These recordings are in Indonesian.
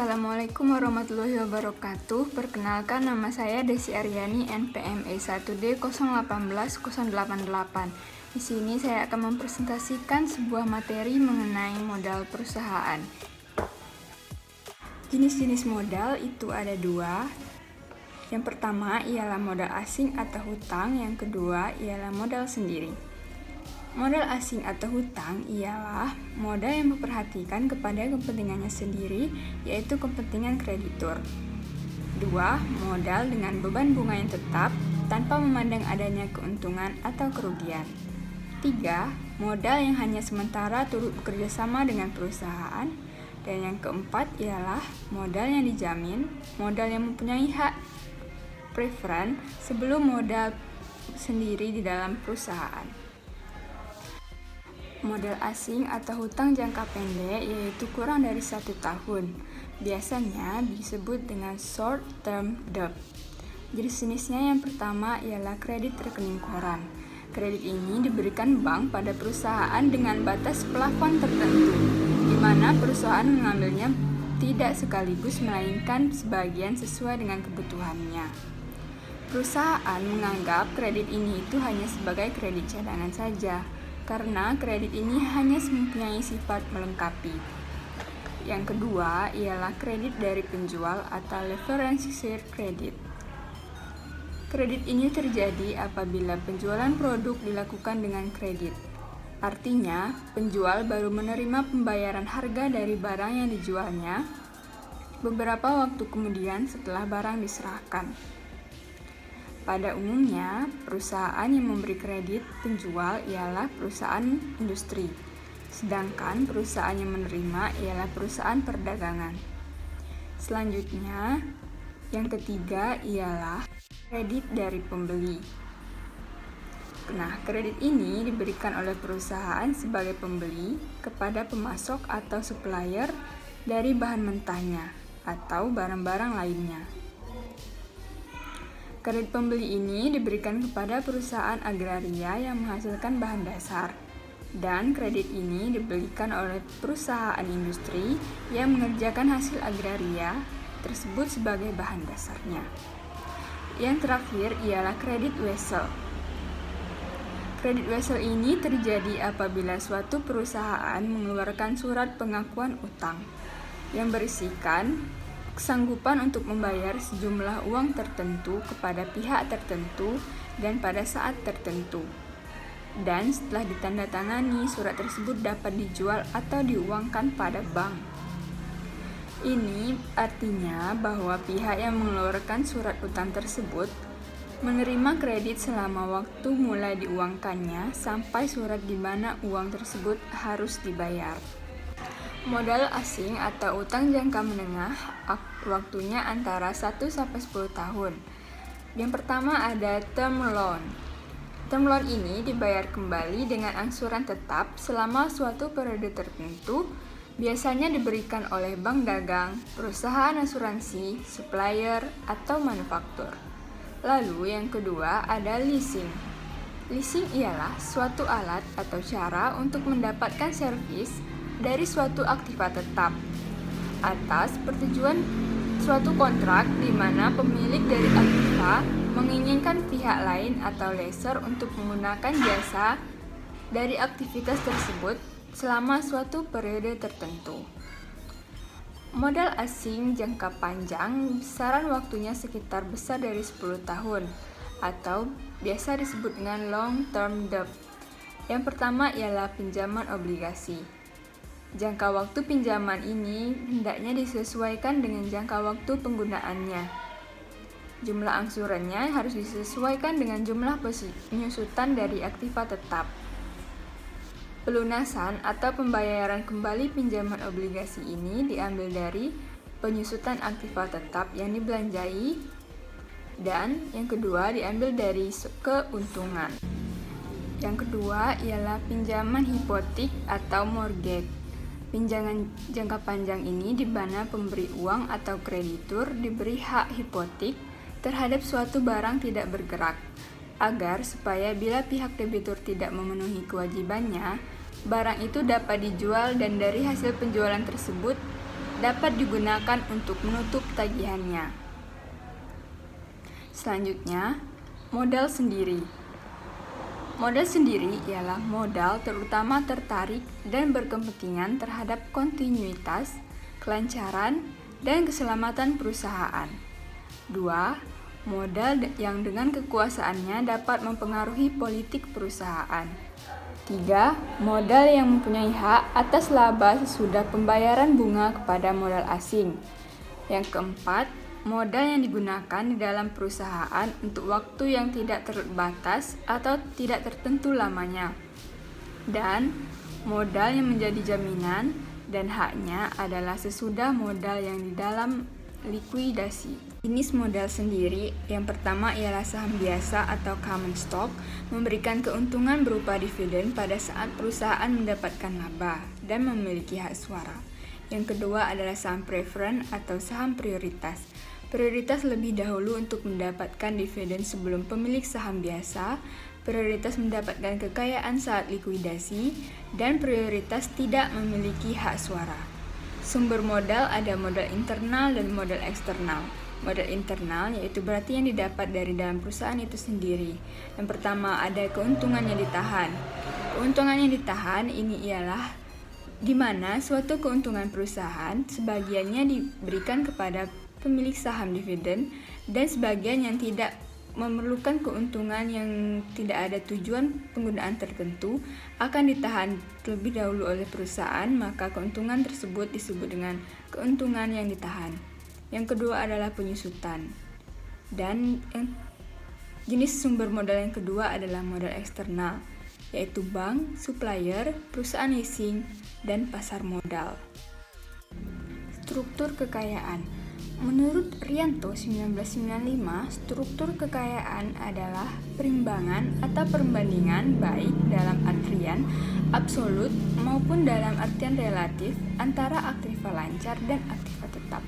Assalamualaikum warahmatullahi wabarakatuh. Perkenalkan, nama saya Desi Aryani, NPM E1D018-088. Di sini saya akan mempresentasikan sebuah materi mengenai modal perusahaan. Jenis-jenis modal itu ada dua. Yang pertama ialah modal asing atau hutang, yang kedua ialah modal sendiri. Modal asing atau hutang ialah modal yang memperhatikan kepada kepentingannya sendiri, yaitu kepentingan kreditur. 2. Modal dengan beban bunga yang tetap tanpa memandang adanya keuntungan atau kerugian. 3. Modal yang hanya sementara turut bekerja sama dengan perusahaan. Dan yang keempat ialah modal yang dijamin, modal yang mempunyai hak preferen sebelum modal sendiri di dalam perusahaan. Modal asing atau hutang jangka pendek yaitu kurang dari 1 tahun. Biasanya disebut dengan short term debt. Jenis-jenisnya yang pertama ialah kredit rekening koran. Kredit ini diberikan bank pada perusahaan dengan batas plafon tertentu, di mana perusahaan mengambilnya tidak sekaligus melainkan sebagian sesuai dengan kebutuhannya. Perusahaan menganggap kredit ini itu hanya sebagai kredit cadangan saja, karena kredit ini hanya mempunyai sifat melengkapi. Yang kedua ialah kredit dari penjual atau leverage share credit. Kredit ini terjadi apabila penjualan produk dilakukan dengan kredit. Artinya, penjual baru menerima pembayaran harga dari barang yang dijualnya beberapa waktu kemudian setelah barang diserahkan. Pada umumnya, perusahaan yang memberi kredit penjual ialah perusahaan industri, sedangkan perusahaan yang menerima ialah perusahaan perdagangan. Selanjutnya, yang ketiga ialah kredit dari pembeli. Nah, kredit ini diberikan oleh perusahaan sebagai pembeli kepada pemasok atau supplier dari bahan mentahnya atau barang-barang lainnya. Kredit pembeli ini diberikan kepada perusahaan agraria yang menghasilkan bahan dasar, dan kredit ini diberikan oleh perusahaan industri yang mengerjakan hasil agraria tersebut sebagai bahan dasarnya. Yang terakhir ialah kredit wesel. Kredit wesel ini terjadi apabila suatu perusahaan mengeluarkan surat pengakuan utang yang berisikan kesanggupan untuk membayar sejumlah uang tertentu kepada pihak tertentu dan pada saat tertentu. Dan setelah ditandatangani, surat tersebut dapat dijual atau diuangkan pada bank. Ini artinya bahwa pihak yang mengeluarkan surat utang tersebut menerima kredit selama waktu mulai diuangkannya sampai surat di mana uang tersebut harus dibayar. Modal asing atau utang jangka menengah waktunya antara 1-10 tahun. Yang pertama ada term loan. Term loan ini dibayar kembali dengan angsuran tetap selama suatu periode tertentu, biasanya diberikan oleh bank dagang, perusahaan asuransi, supplier, atau manufaktur. Lalu yang kedua ada leasing. Leasing ialah suatu alat atau cara untuk mendapatkan servis dari suatu aktiva tetap atas persetujuan suatu kontrak di mana pemilik dari aktiva menginginkan pihak lain atau lessor untuk menggunakan jasa dari aktivitas tersebut selama suatu periode tertentu. Modal asing jangka panjang besaran waktunya sekitar besar dari 10 tahun atau biasa disebut dengan long term debt. Yang pertama ialah pinjaman obligasi. Jangka waktu pinjaman ini hendaknya disesuaikan dengan jangka waktu penggunaannya. Jumlah angsurannya harus disesuaikan dengan jumlah penyusutan dari aktiva tetap. Pelunasan atau pembayaran kembali pinjaman obligasi ini diambil dari penyusutan aktiva tetap yang dibelanjai, dan yang kedua diambil dari keuntungan. Yang kedua ialah pinjaman hipotek atau mortgage. Pinjaman jangka panjang ini di mana pemberi uang atau kreditur diberi hak hipotek terhadap suatu barang tidak bergerak, agar supaya bila pihak debitur tidak memenuhi kewajibannya, barang itu dapat dijual dan dari hasil penjualan tersebut dapat digunakan untuk menutup tagihannya. Selanjutnya, modal sendiri. Modal sendiri ialah modal terutama tertarik dan berkepentingan terhadap kontinuitas, kelancaran, dan keselamatan perusahaan. 2. Modal yang dengan kekuasaannya dapat mempengaruhi politik perusahaan. 3. Modal yang mempunyai hak atas laba sesudah pembayaran bunga kepada modal asing. Yang keempat, modal yang digunakan di dalam perusahaan untuk waktu yang tidak terbatas atau tidak tertentu lamanya. Dan modal yang menjadi jaminan dan haknya adalah sesudah modal yang di dalam likuidasi. Jenis modal sendiri yang pertama ialah saham biasa atau common stock, memberikan keuntungan berupa dividen pada saat perusahaan mendapatkan laba dan memiliki hak suara. Yang kedua adalah saham preference atau saham prioritas. Prioritas lebih dahulu untuk mendapatkan dividen sebelum pemilik saham biasa, prioritas mendapatkan kekayaan saat likuidasi, dan prioritas tidak memiliki hak suara. Sumber modal ada modal internal dan modal eksternal. Modal internal yaitu berarti yang didapat dari dalam perusahaan itu sendiri. Yang pertama ada keuntungan yang ditahan. Keuntungan yang ditahan ini ialah di mana suatu keuntungan perusahaan sebagiannya diberikan kepada pemilik saham dividen dan sebagian yang tidak memerlukan keuntungan yang tidak ada tujuan penggunaan tertentu akan ditahan terlebih dahulu oleh perusahaan, maka keuntungan tersebut disebut dengan keuntungan yang ditahan. Yang kedua adalah penyusutan. Dan jenis sumber modal yang kedua adalah modal eksternal, yaitu bank, supplier, perusahaan leasing, dan pasar modal. Struktur kekayaan. Menurut Rianto 1995, struktur kekayaan adalah perimbangan atau perbandingan baik dalam artian absolut maupun dalam artian relatif antara aktiva lancar dan aktiva tetap.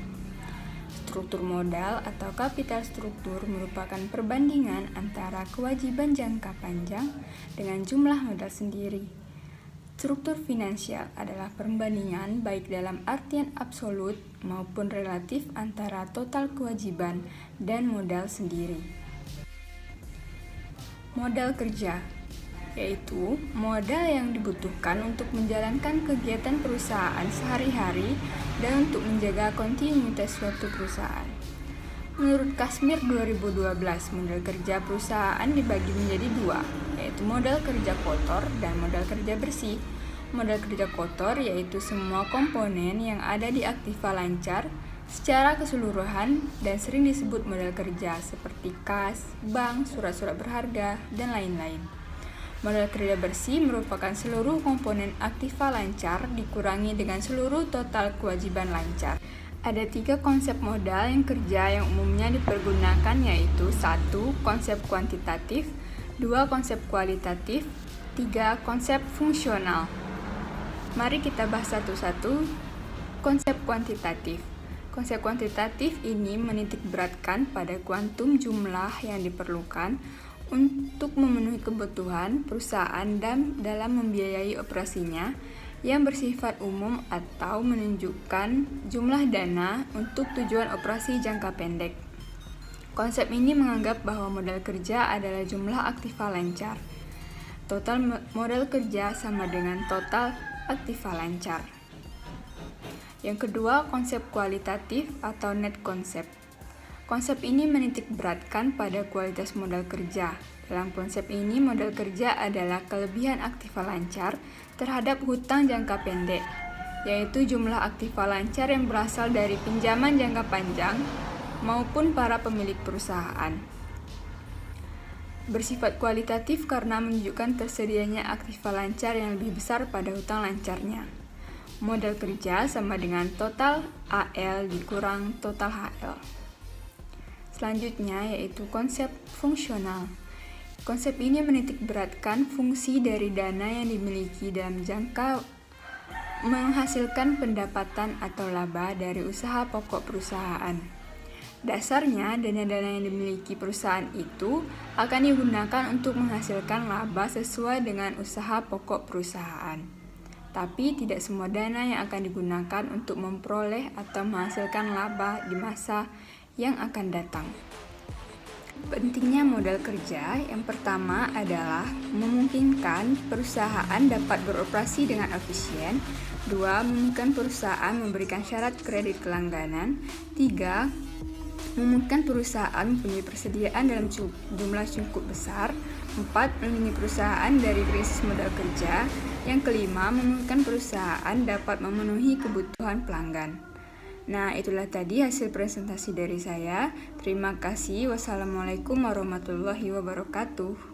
Struktur modal atau kapital struktur merupakan perbandingan antara kewajiban jangka panjang dengan jumlah modal sendiri. Struktur finansial adalah perbandingan baik dalam artian absolut maupun relatif antara total kewajiban dan modal sendiri. Modal kerja, yaitu modal yang dibutuhkan untuk menjalankan kegiatan perusahaan sehari-hari dan untuk menjaga kontinuitas suatu perusahaan. Menurut Kasmir 2012, modal kerja perusahaan dibagi menjadi dua, yaitu modal kerja kotor dan modal kerja bersih. Modal kerja kotor yaitu semua komponen yang ada di aktiva lancar secara keseluruhan dan sering disebut modal kerja seperti kas, bank, surat-surat berharga, dan lain-lain. Modal kerja bersih merupakan seluruh komponen aktiva lancar dikurangi dengan seluruh total kewajiban lancar. Ada 3 konsep modal yang kerja yang umumnya dipergunakan yaitu 1. Konsep kuantitatif, 2. Konsep kualitatif, 3. Konsep fungsional. Mari kita bahas satu-satu. Konsep kuantitatif. Konsep kuantitatif ini menitikberatkan pada kuantum jumlah yang diperlukan untuk memenuhi kebutuhan perusahaan dan dalam membiayai operasinya, yang bersifat umum atau menunjukkan jumlah dana untuk tujuan operasi jangka pendek. Konsep ini menganggap bahwa modal kerja adalah jumlah aktiva lancar. Total modal kerja sama dengan total aktiva lancar. Yang kedua, konsep kualitatif atau net konsep. Konsep ini menitikberatkan pada kualitas modal kerja. Dalam konsep ini, modal kerja adalah kelebihan aktiva lancar terhadap hutang jangka pendek, yaitu jumlah aktiva lancar yang berasal dari pinjaman jangka panjang maupun para pemilik perusahaan. Bersifat kualitatif karena menunjukkan tersedianya aktiva lancar yang lebih besar pada hutang lancarnya. Modal kerja sama dengan total AL dikurang total HL. Selanjutnya yaitu konsep fungsional. Konsep ini menitikberatkan fungsi dari dana yang dimiliki dalam jangka menghasilkan pendapatan atau laba dari usaha pokok perusahaan. Dasarnya, dana-dana yang dimiliki perusahaan itu akan digunakan untuk menghasilkan laba sesuai dengan usaha pokok perusahaan. Tapi tidak semua dana yang akan digunakan untuk memperoleh atau menghasilkan laba di masa yang akan datang. Pentingnya modal kerja yang pertama adalah memungkinkan perusahaan dapat beroperasi dengan efisien. 2. Memungkinkan perusahaan memberikan syarat kredit kelangganan. 3. Memungkinkan perusahaan mempunyai persediaan dalam jumlah cukup besar. 4. Melindungi perusahaan dari krisis modal kerja. Yang kelima, memungkinkan perusahaan dapat memenuhi kebutuhan pelanggan. Nah, itulah tadi hasil presentasi dari saya. Terima kasih. Wassalamualaikum warahmatullahi wabarakatuh.